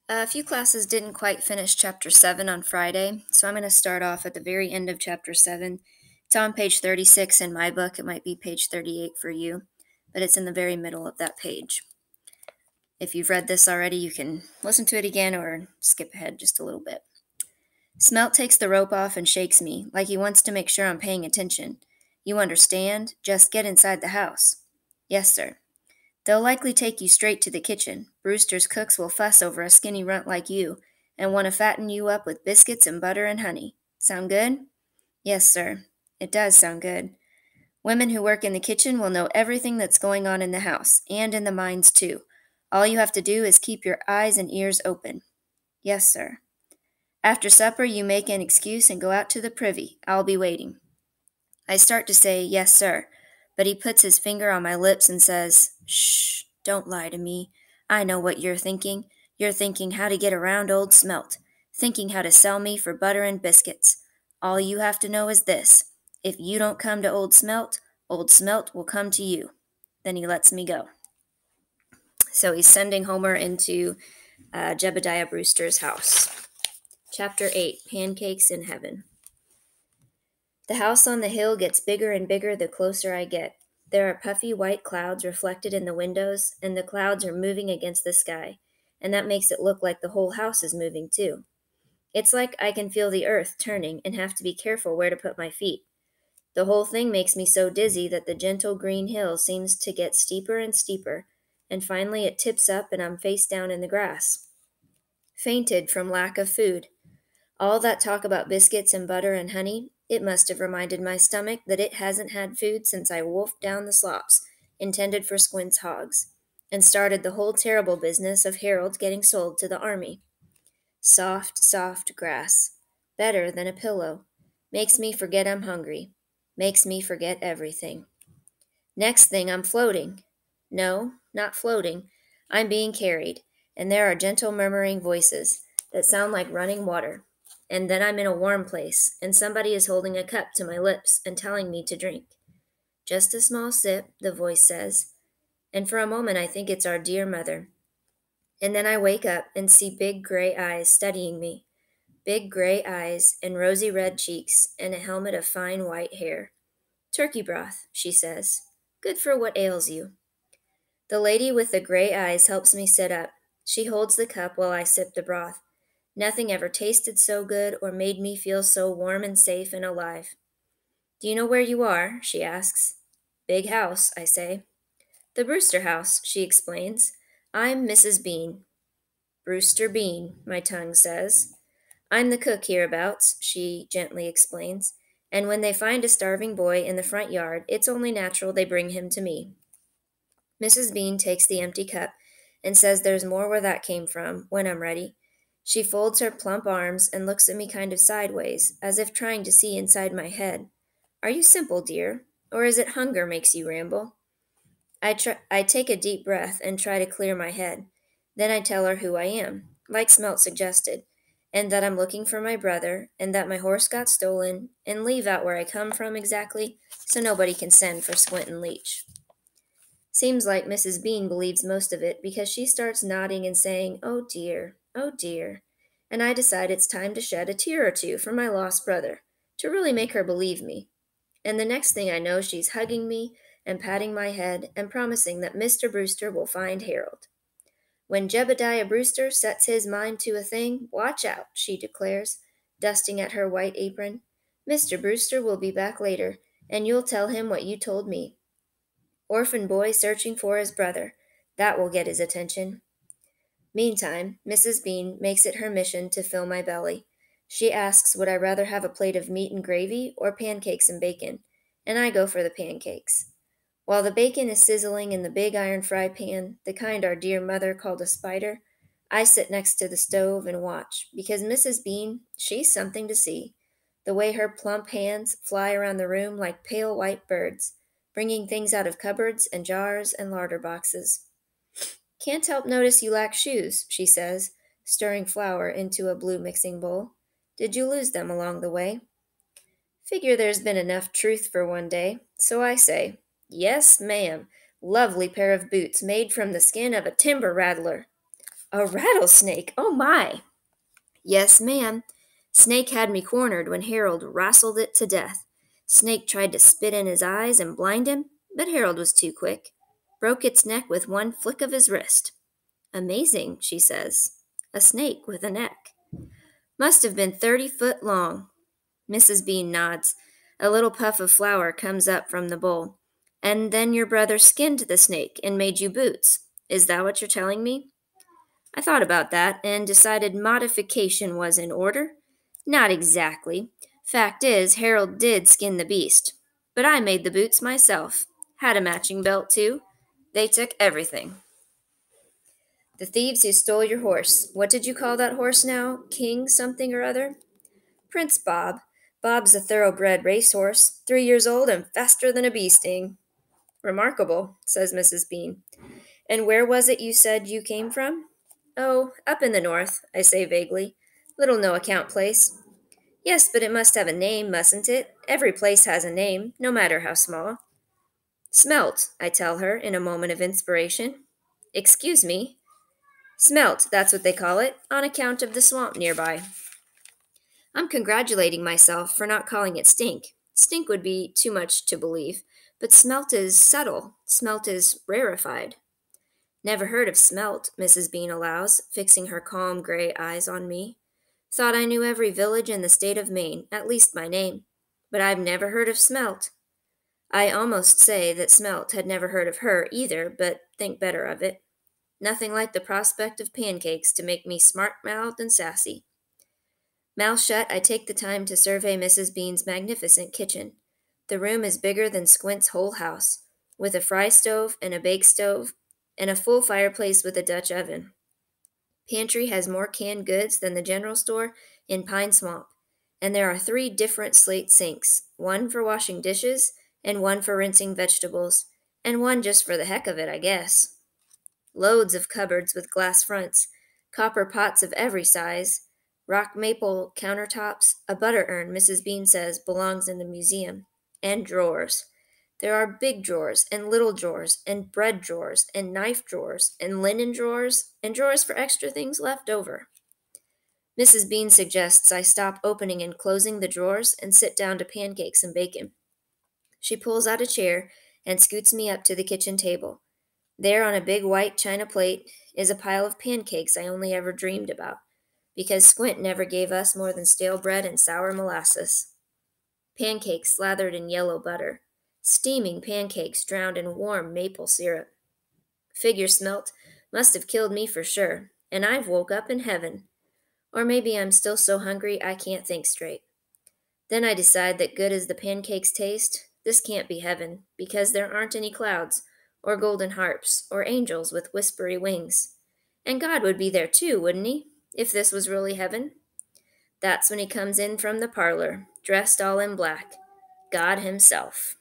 A few classes didn't quite finish Chapter 7 on Friday, so I'm going to start off at the very end of Chapter 7. It's on page 36 in my book. It might be page 38 for you, but it's in the very middle of that page. If you've read this already, you can listen to it again or skip ahead just a little bit. Smelt takes the rope off and shakes me, like he wants to make sure I'm paying attention. You understand? Just get inside the house. Yes, sir. They'll likely take you straight to the kitchen. Brewster's cooks will fuss over a skinny runt like you, and want to fatten you up with biscuits and butter and honey. Sound good? Yes, sir. It does sound good. Women who work in the kitchen will know everything that's going on in the house, and in the mines too. All you have to do is keep your eyes and ears open. Yes, sir. After supper, you make an excuse and go out to the privy. I'll be waiting. I start to say, yes, sir, but he puts his finger on my lips and says, shh, don't lie to me. I know what you're thinking. You're thinking how to get around old Smelt, thinking how to sell me for butter and biscuits. All you have to know is this. If you don't come to old Smelt will come to you. Then he lets me go. So he's sending Homer into Jebediah Brewster's house. Chapter 8, Pancakes in Heaven. The house on the hill gets bigger and bigger the closer I get. There are puffy white clouds reflected in the windows, and the clouds are moving against the sky, and that makes it look like the whole house is moving too. It's like I can feel the earth turning and have to be careful where to put my feet. The whole thing makes me so dizzy that the gentle green hill seems to get steeper and steeper, and finally it tips up and I'm face down in the grass. Fainted from lack of food. All that talk about biscuits and butter and honey, it must have reminded my stomach that it hasn't had food since I wolfed down the slops, intended for Squint's hogs, and started the whole terrible business of Harold getting sold to the army. Soft, soft grass. Better than a pillow. Makes me forget I'm hungry. Makes me forget everything. Next thing I'm floating. No, not floating. I'm being carried, and there are gentle murmuring voices that sound like running water. And then I'm in a warm place, and somebody is holding a cup to my lips and telling me to drink. Just a small sip, the voice says, and for a moment I think it's our dear mother. And then I wake up and see big gray eyes studying me. Big gray eyes and rosy red cheeks and a helmet of fine white hair. Turkey broth, she says. Good for what ails you. The lady with the gray eyes helps me sit up. She holds the cup while I sip the broth. Nothing ever tasted so good or made me feel so warm and safe and alive. Do you know where you are? She asks. Big house, I say. The Brewster house, she explains. I'm Mrs. Bean. Brewster Bean, my tongue says. I'm the cook hereabouts, she gently explains, and when they find a starving boy in the front yard, it's only natural they bring him to me. Mrs. Bean takes the empty cup and says there's more where that came from, when I'm ready. She folds her plump arms and looks at me kind of sideways, as if trying to see inside my head. Are you simple, dear? Or is it hunger makes you ramble? I take a deep breath and try to clear my head. Then I tell her who I am, like Smelt suggested, and that I'm looking for my brother, and that my horse got stolen, and leave out where I come from exactly, so nobody can send for Squint and Leech. Seems like Mrs. Bean believes most of it because she starts nodding and saying, oh dear, and I decide it's time to shed a tear or two for my lost brother, to really make her believe me. And the next thing I know, she's hugging me and patting my head and promising that Mr. Brewster will find Harold. When Jebediah Brewster sets his mind to a thing, watch out, she declares, dusting at her white apron. Mr. Brewster will be back later, and you'll tell him what you told me. Orphan boy searching for his brother. That will get his attention. Meantime, Mrs. Bean makes it her mission to fill my belly. She asks would I rather have a plate of meat and gravy or pancakes and bacon, and I go for the pancakes. While the bacon is sizzling in the big iron fry pan, the kind our dear mother called a spider, I sit next to the stove and watch, because Mrs. Bean, she's something to see. The way her plump hands fly around the room like pale white birds, bringing things out of cupboards and jars and larder boxes. Can't help notice you lack shoes, she says, stirring flour into a blue mixing bowl. Did you lose them along the way? Figure there's been enough truth for one day, so I say, yes, ma'am. Lovely pair of boots made from the skin of a timber rattler. A rattlesnake? Oh my! Yes, ma'am. Snake had me cornered when Harold wrestled it to death. Snake tried to spit in his eyes and blind him, but Harold was too quick. Broke its neck with one flick of his wrist. Amazing, she says. A snake with a neck. Must have been 30 foot long. Mrs. Bean nods. A little puff of flour comes up from the bowl. And then your brother skinned the snake and made you boots. Is that what you're telling me? I thought about that and decided modification was in order. Not exactly. Fact is, Harold did skin the beast. But I made the boots myself. Had a matching belt, too. They took everything. The thieves who stole your horse. What did you call that horse now? King something or other? Prince Bob. Bob's a thoroughbred racehorse, 3 years old and faster than a bee sting. Remarkable, says Mrs. Bean. And where was it you said you came from? Oh, up in the north, I say vaguely. Little no account place. Yes, but it must have a name, mustn't it? Every place has a name, no matter how small. Smelt, I tell her in a moment of inspiration. Excuse me. Smelt, that's what they call it, on account of the swamp nearby. I'm congratulating myself for not calling it stink. Stink would be too much to believe, but smelt is subtle. Smelt is rarefied. Never heard of smelt, Mrs. Bean allows, fixing her calm gray eyes on me. Thought I knew every village in the state of Maine, at least by name. But I've never heard of smelt. I almost say that Smelt had never heard of her either, but think better of it. Nothing like the prospect of pancakes to make me smart-mouthed and sassy. Mouth shut, I take the time to survey Mrs. Bean's magnificent kitchen. The room is bigger than Squint's whole house, with a fry stove and a bake stove, and a full fireplace with a Dutch oven. Pantry has more canned goods than the general store in Pine Swamp, and there are 3 different slate sinks, one for washing dishes, and one for rinsing vegetables, and one just for the heck of it, I guess. Loads of cupboards with glass fronts, copper pots of every size, rock maple countertops, a butter urn Mrs. Bean says belongs in the museum, and drawers. There are big drawers, and little drawers, and bread drawers, and knife drawers, and linen drawers, and drawers for extra things left over. Mrs. Bean suggests I stop opening and closing the drawers and sit down to pancakes and bacon. She pulls out a chair and scoots me up to the kitchen table. There on a big white china plate is a pile of pancakes I only ever dreamed about, because Squint never gave us more than stale bread and sour molasses. Pancakes slathered in yellow butter. Steaming pancakes drowned in warm maple syrup. Figure Smelt must have killed me for sure, and I've woke up in heaven. Or maybe I'm still so hungry I can't think straight. Then I decide that good as the pancakes taste, this can't be heaven, because there aren't any clouds, or golden harps, or angels with whispery wings. And God would be there too, wouldn't he, if this was really heaven? That's when he comes in from the parlor, dressed all in black. God himself.